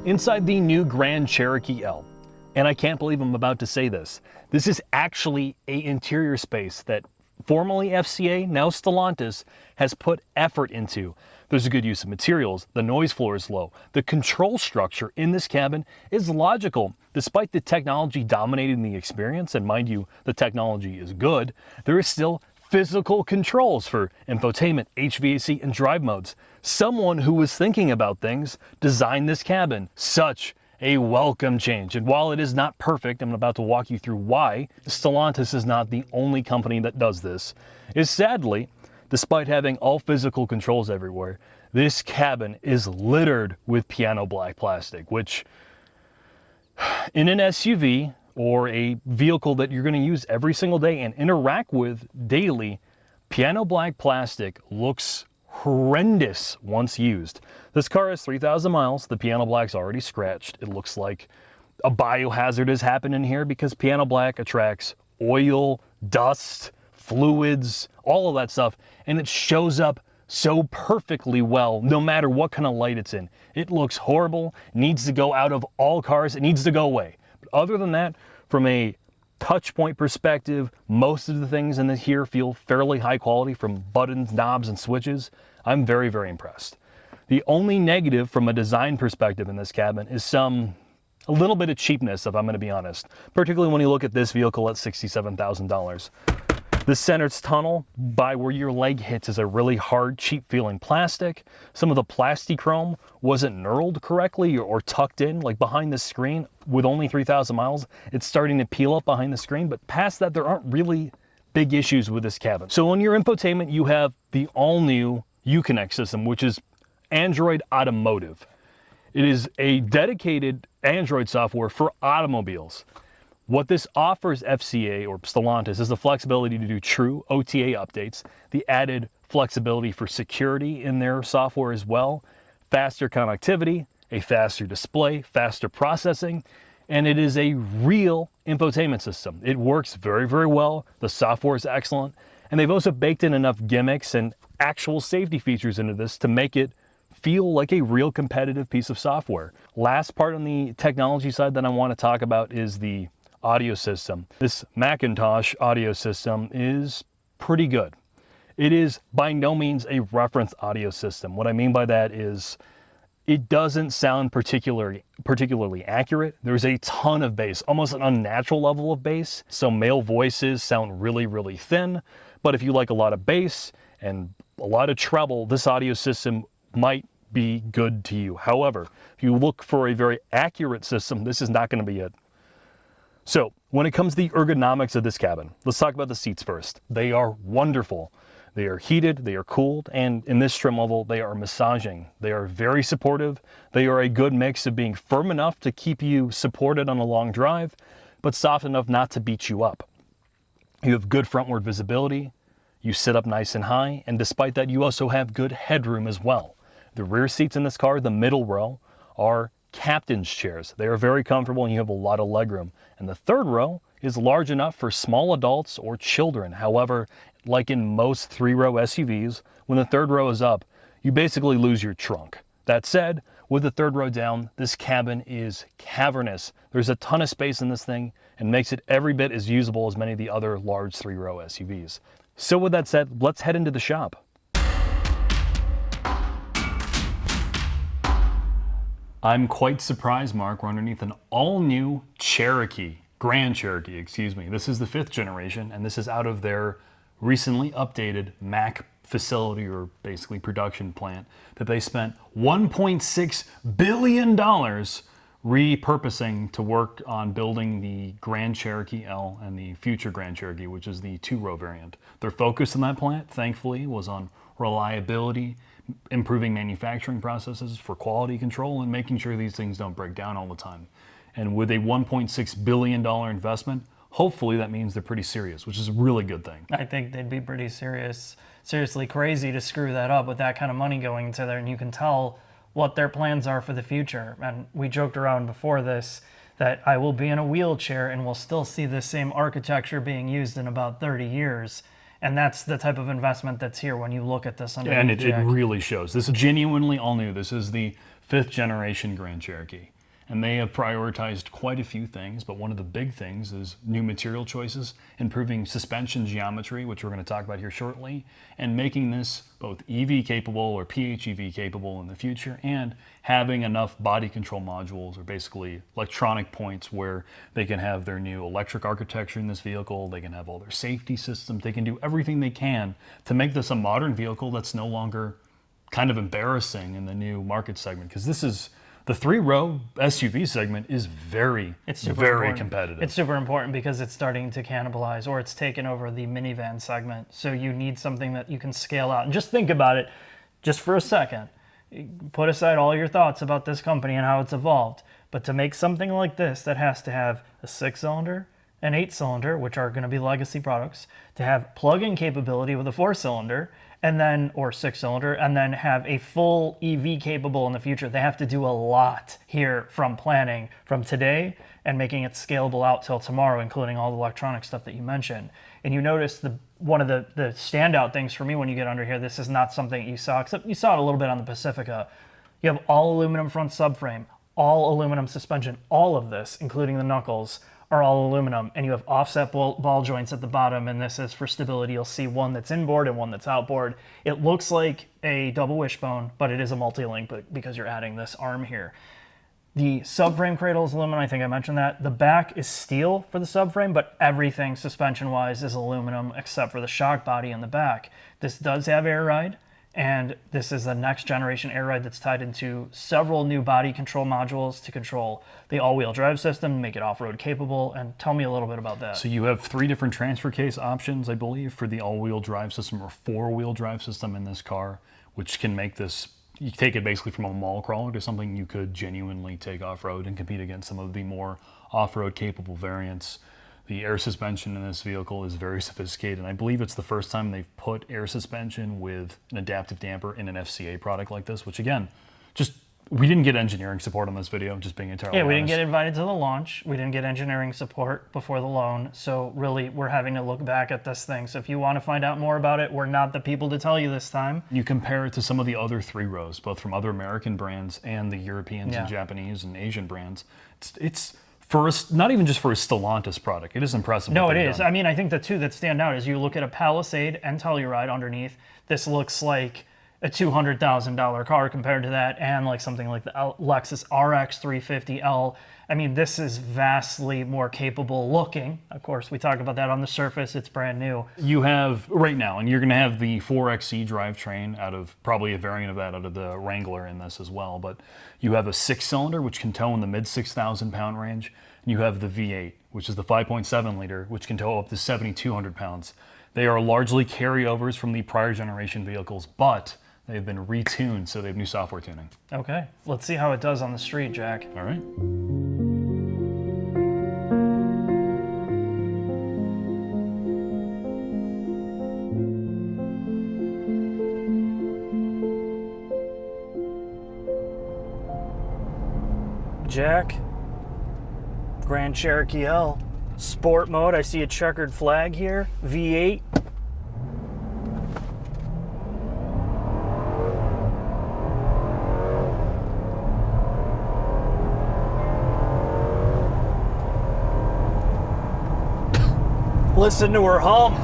inside the new Grand Cherokee L. And I can't believe I'm about to say this. This is actually an interior space that formerly FCA, now Stellantis, has put effort into. There's a good use of materials, the noise floor is low, the control structure in this cabin is logical. Despite the technology dominating the experience, and mind you, the technology is good, there is still physical controls for infotainment, HVAC, and drive modes. Someone who was thinking about things designed this cabin. Such a welcome change. And while it is not perfect, I'm about to walk you through why Stellantis is not the only company that does this, is sadly, despite having all physical controls everywhere, this cabin is littered with piano black plastic, which in an SUV or a vehicle that you're going to use every single day and interact with daily, piano black plastic looks horrendous once used. This car has 3,000 miles. The piano black's already scratched. It looks like a biohazard has happened in here because piano black attracts oil, dust, fluids, all of that stuff, and it shows up so perfectly well no matter what kind of light it's in. It looks horrible, needs to go out of all cars, it needs to go away. But other than that, from a touch point perspective, most of the things in here feel fairly high quality, from buttons, knobs, and switches. I'm very, very impressed. The only negative from a design perspective in this cabin is a little bit of cheapness, if I'm going to be honest, particularly when you look at this vehicle at $67,000. The center tunnel by where your leg hits is a really hard, cheap feeling plastic. Some of the plastichrome wasn't knurled correctly or tucked in, like behind the screen. With only 3,000 miles, it's starting to peel up behind the screen, but past that, there aren't really big issues with this cabin. So on your infotainment, you have the all-new Uconnect system, which is Android Automotive. It is a dedicated Android software for automobiles. What this offers FCA or Stellantis is the flexibility to do true OTA updates, the added flexibility for security in their software as well, faster connectivity, a faster display, faster processing, and it is a real infotainment system. It works very, very well. The software is excellent, and they've also baked in enough gimmicks and actual safety features into this to make it feel like a real competitive piece of software. Last part on the technology side that I want to talk about is the audio system. This Macintosh audio system is pretty good. It is by no means a reference audio system. What I mean by that is it doesn't sound particularly accurate. There's a ton of bass, almost an unnatural level of bass. So male voices sound really, really thin. But if you like a lot of bass and a lot of treble, this audio system might be good to you. However, if you look for a very accurate system, this is not going to be it. So when it comes to the ergonomics of this cabin, let's talk about the seats first. They are wonderful. They are heated, they are cooled, and in this trim level, they are massaging. They are very supportive. They are a good mix of being firm enough to keep you supported on a long drive, but soft enough not to beat you up. You have good frontward visibility. You sit up nice and high, and despite that, you also have good headroom as well. The rear seats in this car, the middle row, are captain's chairs. They are very comfortable and you have a lot of legroom. And the third row is large enough for small adults or children. However, like in most three-row SUVs, when the third row is up, you basically lose your trunk. That said, with the third row down, this cabin is cavernous. There's a ton of space in this thing and makes it every bit as usable as many of the other large three-row SUVs. So with that said, let's head into the shop. I'm quite surprised, Mark. We're underneath an all-new Grand Cherokee, excuse me. This is the 5th generation, and this is out of their recently updated Mac facility, or basically production plant, that they spent $1.6 billion repurposing to work on building the Grand Cherokee L and the future Grand Cherokee, which is the 2-row variant. Their focus in that plant, thankfully, was on reliability, improving manufacturing processes for quality control, and making sure these things don't break down all the time. And with a $1.6 billion investment, hopefully that means they're pretty serious, which is a really good thing. I think they'd be pretty seriously crazy to screw that up with that kind of money going into there, and you can tell what their plans are for the future. And we joked around before this that I will be in a wheelchair and we'll still see the same architecture being used in about 30 years. And that's the type of investment that's here when you look at this under and it really shows. This is genuinely all new. This is the 5th generation Grand Cherokee. and they have prioritized quite a few things, but one of the big things is new material choices, improving suspension geometry, which we're going to talk about here shortly, and making this both EV capable or PHEV capable in the future, and having enough body control modules, or basically electronic points, where they can have their new electric architecture in this vehicle, they can have all their safety systems, they can do everything they can to make this a modern vehicle that's no longer kind of embarrassing in the new market segment, because this is the 3-row SUV segment is very competitive. It's super important because it's starting to cannibalize, or it's taken over the minivan segment. So you need something that you can scale out. And just think about it, just for a second. Put aside all your thoughts about this company and how it's evolved. But to make something like this that has to have a 6-cylinder, an 8-cylinder, which are going to be legacy products, to have plug-in capability with a 4-cylinder, and then, or 6-cylinder, and then have a full EV capable in the future. They have to do a lot here from planning from today and making it scalable out till tomorrow, including all the electronic stuff that you mentioned. And you notice one of the standout things for me when you get under here, this is not something you saw, except you saw it a little bit on the Pacifica. You have all aluminum front subframe, all aluminum suspension, all of this, including the knuckles, are all aluminum, and you have offset ball joints at the bottom, and this is for stability. You'll see one that's inboard and one that's outboard. It looks like a double wishbone, but it is a multi-link because you're adding this arm here. The subframe cradle is aluminum, I think I mentioned that. The back is steel for the subframe, but everything suspension-wise is aluminum except for the shock body in the back. This does have air ride, and this is the next generation air ride that's tied into several new body control modules to control the all-wheel drive system, make it off-road capable. And tell me a little bit about that. So you have 3 different transfer case options, I believe, for the all-wheel drive system or 4-wheel drive system in this car, which can make this, you take it basically from a mall crawler to something you could genuinely take off-road and compete against some of the more off-road capable variants. The air suspension in this vehicle is very sophisticated, and I believe it's the first time they've put air suspension with an adaptive damper in an FCA product like this, which again, we didn't get engineering support on this video, just being entirely honest. We didn't get invited to the launch. We didn't get engineering support before the loan, so really we're having to look back at this thing. So if you want to find out more about it, we're not the people to tell you this time. You compare it to some of the other 3-rows, both from other American brands and the Europeans and Japanese and Asian brands. It's for us, not even just for a Stellantis product, it is impressive. No, it is. I mean, I think the two that stand out is you look at a Palisade and Telluride underneath. This looks like a $200,000 car compared to that, and like something like the Lexus RX 350L. I mean, this is vastly more capable looking. Of course, we talk about that on the surface. It's brand new. You have right now, and you're going to have the 4XE drivetrain out of probably a variant of that out of the Wrangler in this as well. But you have a 6-cylinder, which can tow in the mid 6,000 pound range. And you have the V8, which is the 5.7 liter, which can tow up to 7,200 pounds. They are largely carryovers from the prior generation vehicles, but they've been retuned, so they have new software tuning. Okay, let's see how it does on the street, Jack. All right. Jack, Grand Cherokee L, sport mode. I see a checkered flag here, V8. Listen to her hum.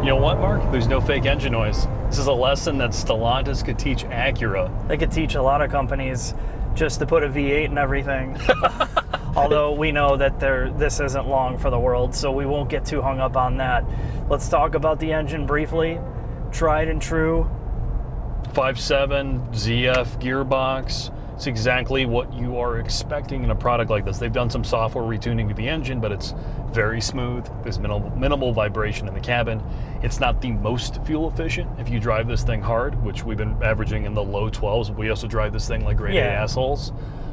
You know what, Mark? There's no fake engine noise. This is a lesson that Stellantis could teach Acura. They could teach a lot of companies just to put a V8 in everything. Although we know that this isn't long for the world, so we won't get too hung up on that. Let's talk about the engine briefly. Tried and true. 5.7 ZF gearbox. It's exactly what you are expecting in a product like this. They've done some software retuning to the engine, but it's very smooth. There's minimal vibration in the cabin. It's not the most fuel efficient if you drive this thing hard, which we've been averaging in the low 12s. We also drive this thing like grade A assholes.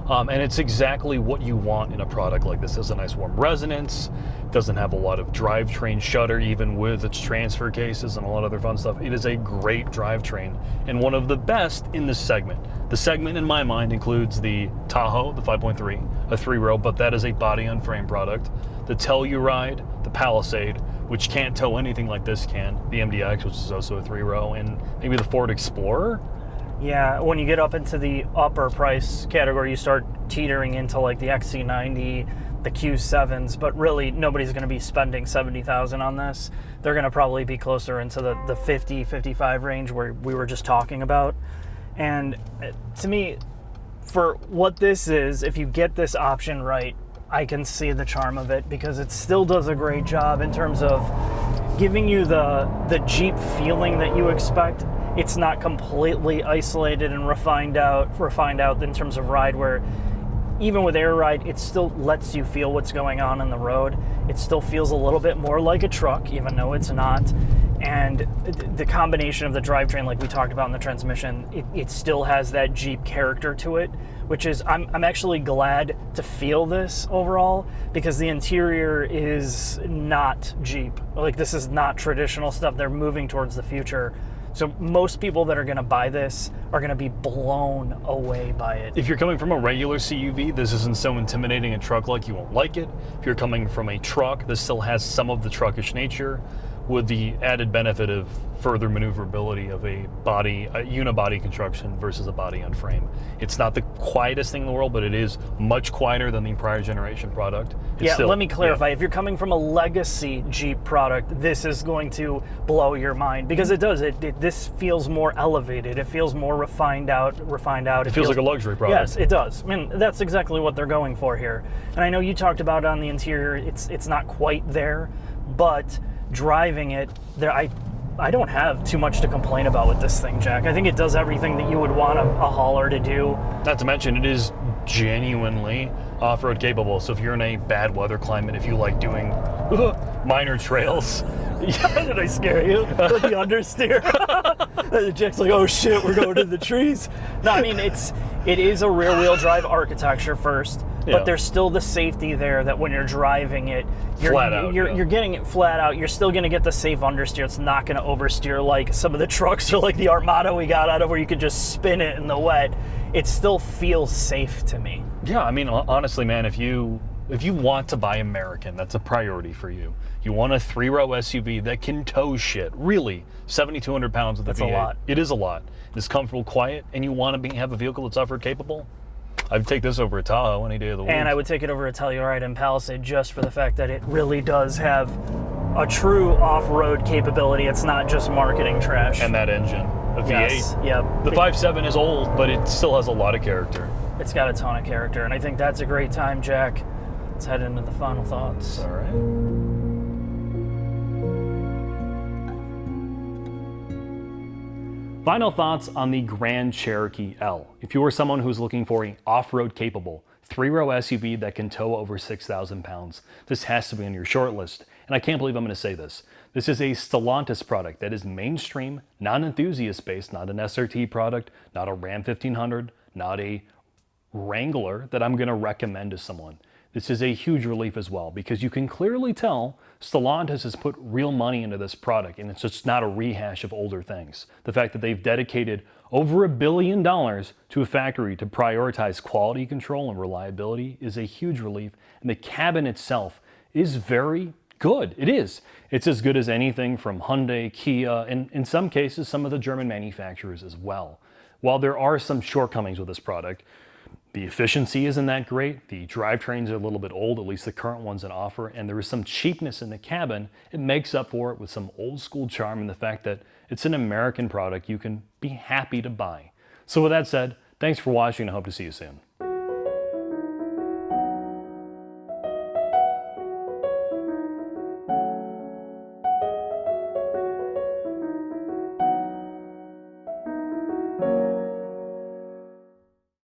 And it's exactly what you want in a product like this. It has a nice warm resonance, doesn't have a lot of drivetrain shudder, even with its transfer cases and a lot of other fun stuff. It is a great drivetrain and one of the best in this segment. The segment in my mind includes the Tahoe, the 5.3, a 3-row, but that is a body-on-frame product. The Telluride, the Palisade, which can't tow anything like this can, the MDX, which is also a 3-row, and maybe the Ford Explorer. Yeah, when you get up into the upper price category, you start teetering into like the XC90, the Q7s, but really nobody's going to be spending $70,000 on this. They're going to probably be closer into the 50, 55 range where we were just talking about. And to me, for what this is, if you get this option right, I can see the charm of it because it still does a great job in terms of giving you the Jeep feeling that you expect. It's not completely isolated and refined out in terms of ride, where even with air ride, it still lets you feel what's going on the road. It still feels a little bit more like a truck, even though it's not. And the combination of the drivetrain, like we talked about in the transmission, it still has that Jeep character to it, which is, I'm actually glad to feel this overall, because the interior is not Jeep. Like, this is not traditional stuff. They're moving towards the future. So most people that are going to buy this are going to be blown away by it. If you're coming from a regular CUV, this isn't so intimidating a truck like you won't like it. If you're coming from a truck, this still has some of the truckish nature with the added benefit of further maneuverability of a unibody construction versus a body on frame. It's not the quietest thing in the world, but it is much quieter than the prior generation product. Let me clarify. If you're coming from a legacy Jeep product, this is going to blow your mind, because it does. This feels more elevated. It feels more refined out. It feels like a luxury product. Yes, it does. I mean, that's exactly what they're going for here. And I know you talked about on the interior, it's not quite there, but driving it, I don't have too much to complain about with this thing, Jack. I think it does everything that you would want a hauler to do. Not to mention, it is genuinely off-road capable. So if you're in a bad weather climate, if you like doing minor trails. Did I scare you with the understeer? Jack's like, oh shit, we're going to the trees. No, I mean, it is a rear-wheel drive architecture first, but there's still the safety there that when you're driving it, you're getting it flat out. You're still going to get the safe understeer. It's not going to oversteer like some of the trucks or like the Armada we got out of, where you could just spin it in the wet. It still feels safe to me. Yeah, I mean, honestly, man, if you want to buy American, that's a priority for you. You want a 3-row SUV that can tow shit. Really, 7,200 pounds with the V8. That's a lot. It is a lot. It's comfortable, quiet, and you want to have a vehicle that's off-road capable. I'd take this over a Tahoe any day of the week. And I would take it over a Telluride and Palisade just for the fact that it really does have a true off-road capability. It's not just marketing trash. And that engine, a V8. Yes, yep. The 5.7 is old, but it still has a lot of character. It's got a ton of character, and I think that's a great time, Jack. Let's head into the final thoughts. All right. Final thoughts on the Grand Cherokee L. If you are someone who's looking for an off-road capable 3-row SUV that can tow over 6,000 pounds, this has to be on your short list. And I can't believe I'm going to say this. This is a Stellantis product that is mainstream, non-enthusiast-based, not an SRT product, not a Ram 1500, not a Wrangler that I'm going to recommend to someone. This is a huge relief as well, because you can clearly tell Stellantis has put real money into this product, and it's just not a rehash of older things. The fact that they've dedicated over $1 billion to a factory to prioritize quality control and reliability is a huge relief, and the cabin itself is very good. It is. It's as good as anything from Hyundai, Kia, and in some cases, some of the German manufacturers as well. While there are some shortcomings with this product, the efficiency isn't that great, the drivetrains are a little bit old, at least the current ones in offer, and there is some cheapness in the cabin. It makes up for it with some old school charm and the fact that it's an American product you can be happy to buy. So with that said, thanks for watching and I hope to see you soon.